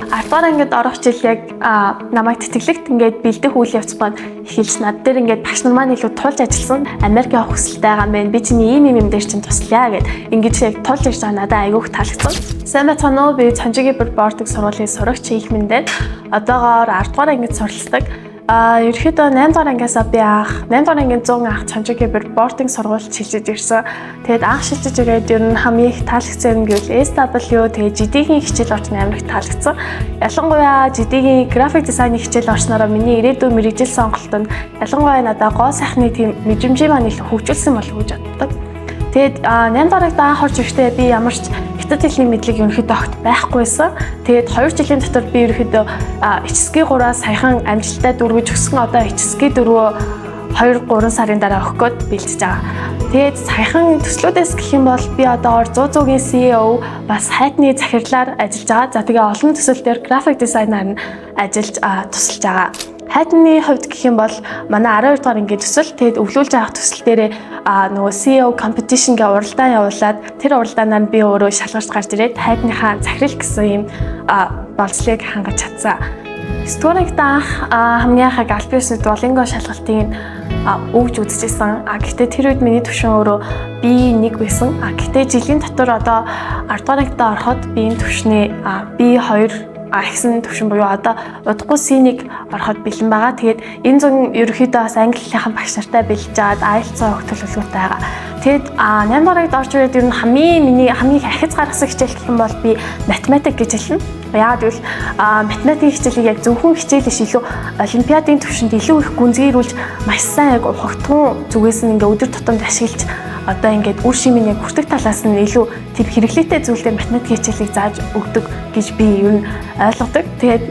10 ангид орох жил яг намайг тэтгэлэгт ингээд бэлдэх үйл явц маань эхэлж над дээр ингээд багш нар маань илүү тулж ажилласан. Америк явах хүсэлтэй байгаа мэн. Би чиний ийм дээр чинь туслая гэд ингээд яг тулж ирж байгаа надад айгүйх таалагдсан. Сайн байцгаана уу? Би Цанжигийн бордыг сургуулийн сурагч Ийхмэн дээр одоогоор 10 дугаар ангид суралцдаг. Ерөнхийдөө 8 дугаар ангиасаа би 8 дугаар ангийн 100 анх Цанжигийн бордing сургуульд шилжиж ирсэн. Тэгээд анх шилжиж ирээд ер нь хамгийн их таалагдсан юм гэвэл SW тэгээд GD-ийн хичээл орчны амар их таалагдсан. Ялангуяа GD-ийн график дизайны хичээл орчнороо миний ирээдүйн мэргэжил сонголтод ялангуяа надад гоо сайхны тийм мэдрэмжийг маань их хөгжүүлсэн болов уу гэж боддог. Тэгээд 8 дугаарыг анх орж ирэхдээ би ямар ч хятад хэлний мэдлэг ерөнхийдөө огт байхгүйсэн. Тэгээд 2 жилийн дотор би ерөнхийдөө HSG 3-аас саяхан амжилттай дөрвөж өгсөн. Одоо HSG 4 2-3 сарын дараа өгөх гээд бэлдэж байгаа. Тэгээд саяхан төслүүдээс гэх юм бол би одоогоор 100%-ийн CEO бас хайтны захирлаар ажиллаж байгаа. За тэгээ олон төсөл дээр график дизайнер нь ажиллаж тусалж байгаа. Хайтны хувьд гэх юм бол манай 12 дугаар ангийн төсөл тэгээд өвлүүлж авах төсөл дээрээ нөгөө CEO competition-гээ уралдаан явуулаад тэр уралдаанаар би өөрөө шалгарч гарч ирээд хайтныхаа захирал гэсэн юм болцлыг хангаж чадсан. 9 дугаар ангид анх хамгийн анхаг Альбиусны Duolingo шалгалтыг өгж үзчихсэн. Гэхдээ тэр үед миний түвшин өөрөө B1 байсан. Гэхдээ жилийн дотор одоо 10 дугаар ангид ороход би энэ түвшний B2 ихсэн төвшин буюу одоо удахгүй C1 ороход бэлэн байгаа. Тэгээд энэ зөв ерөөхдөө бас англи хэлнийхэн багш нартай бэлж аваад IELTS-ийн өгөх төлөвлөгөөтэй байгаа. Тэгээд 8 дугаарыг орж ирээд ер нь хамгийн ахиц гаргасан хичээл гэх юм бол би математик гэж хэлнэ. Яагаад гэвэл математик хичээлийг яг зөвхөн хичээлээс илүү олимпиадын төвшөнд илүү их гүнзгийрүүлж маш сайн яг ухагтун зүгээс нь ингээ өдөр тутамд ашиглаж одоо ингээд үр шимийн яг хүртэх талаас нь илүү тэр хэрэглээтэй зүйлээр математик хичээлийг зааж өгдөг гэж би ер нь ойлгодог. Тэгээд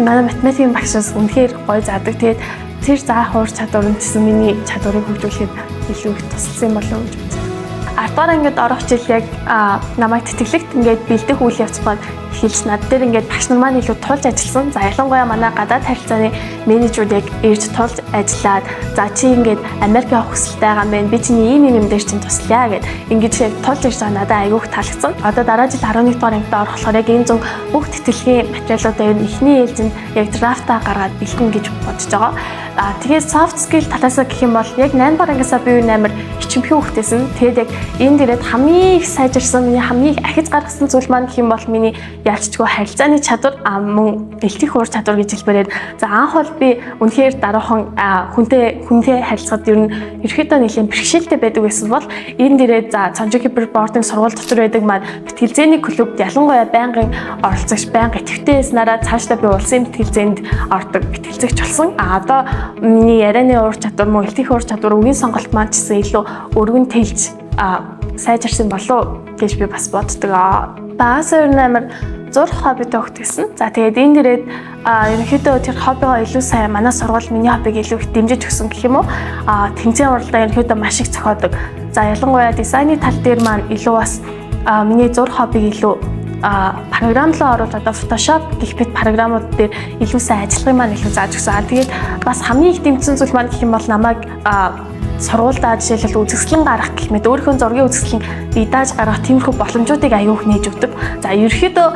манай математикийн багшаас үнэхээр гоё заадаг. Тэгээд тэр заах уур чадвар нь гэсэн миний чадварыг хөгжүүлэхэд илүү их тусалсан болов уу гэж боддог. 10 дугаар ангид орох жил яг намайг тэтгэлэгт ингээд бэлдэх үйл явц маань эхэлж над дээр ингээд багш нар маань илүү тулж ажилласан. За ялангуяа манай гадаад харилцааны менежерүүд яг ирж тулж ажиллаад за чи ингээд Америк явах хүсэлтэй байгаа мэн. Би чиний ийм дээр чинь туслая гэд ингээд яг тулж ирж байгаа надад айгүйх таалагдсан. Одоо дараа жил 11 дугаар ангид орохлоор яг энэ зөв бүх тэтгэлийн материалуудаа ер нь эхний ээлжинд яг драфтаа гаргаад бэлтэн гэж бодож байгаа. Тэгээд soft skill талаас гэх юм бол яг 8 дугаар ангиасаа би амар хичмхэн хөвгтэйсэн. Тэгээд яг энэ дээрээ хамгийн их сайжирсан, миний хамгийн их ахиж гаргасан зүйл маань гэх юм бол миний ялцчгүй харилцааны чадвар мөн элтих уур чадвар гэж хэлбэрээр. За анх бол би үнэхээр дараахан хүнтэй харилцаад ер нь ерөөхдөө нэлийн бэрхшээлтэй байдаг байсан бол энэ дээрээ за Цанжигийн бордing сургууль дотор байдаг маань бэтгэлзээний клубд ялангуяа байнгын оролцогч, байнга идэвхтэй байснараа цаашдаа би улсын бэтгэлзээнд ордог бэтгэлзэгч болсон. Одоо миний ярианы уур чадвар мөн элтих уур чадвар үгийн сонголт маань ч гэсэн илүү өргөн тэлж сайжирсан болов гэж би бас боддог. Багаас ер нь амар зурх хоббитой хөгтгсөн. За тэгээд энэ дээрээ ерөнхийдөө тэр хоббигоо илүү сайн манай сургууль миний хоббиг илүү их дэмжиж өгсөн гэх юм уу. Тэмцээн уралдаан ерөнхийдөө маш их зохиодог. За ялангуяа дизайны тал дээр маань илүү бас миний зурх хоббиг илүү програмлоо оруулж одоо Photoshop гэх мэт програмууд дээр илүү сайн ажиллахыг маань илүү зааж өгсөн. Тэгээд бас хамгийн их дэмжсэн зүйл маань гэх юм бол намайг сургуульдаа жишээлбэл үзэсгэлэн гаргах гэх мэт өөрийнхөө зургийн үзэсгэлэн бидааж гаргах тиймэрхүү боломжуудыг аяух нээж өгдөг. За ерөөхдөө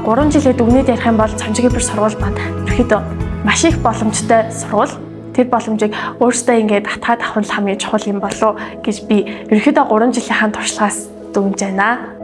3 жилээ дүгнээд ярих юм бол Цанжигийн сургууль маань ерөөхдөө маш их боломжтой сургууль. Тэр боломжийг өөртөө ингээд татгаад авах нь хамгийн чухал юм болов гэж би ерөөхдөө 3 жилийн туршлагаас дүгнэж байна.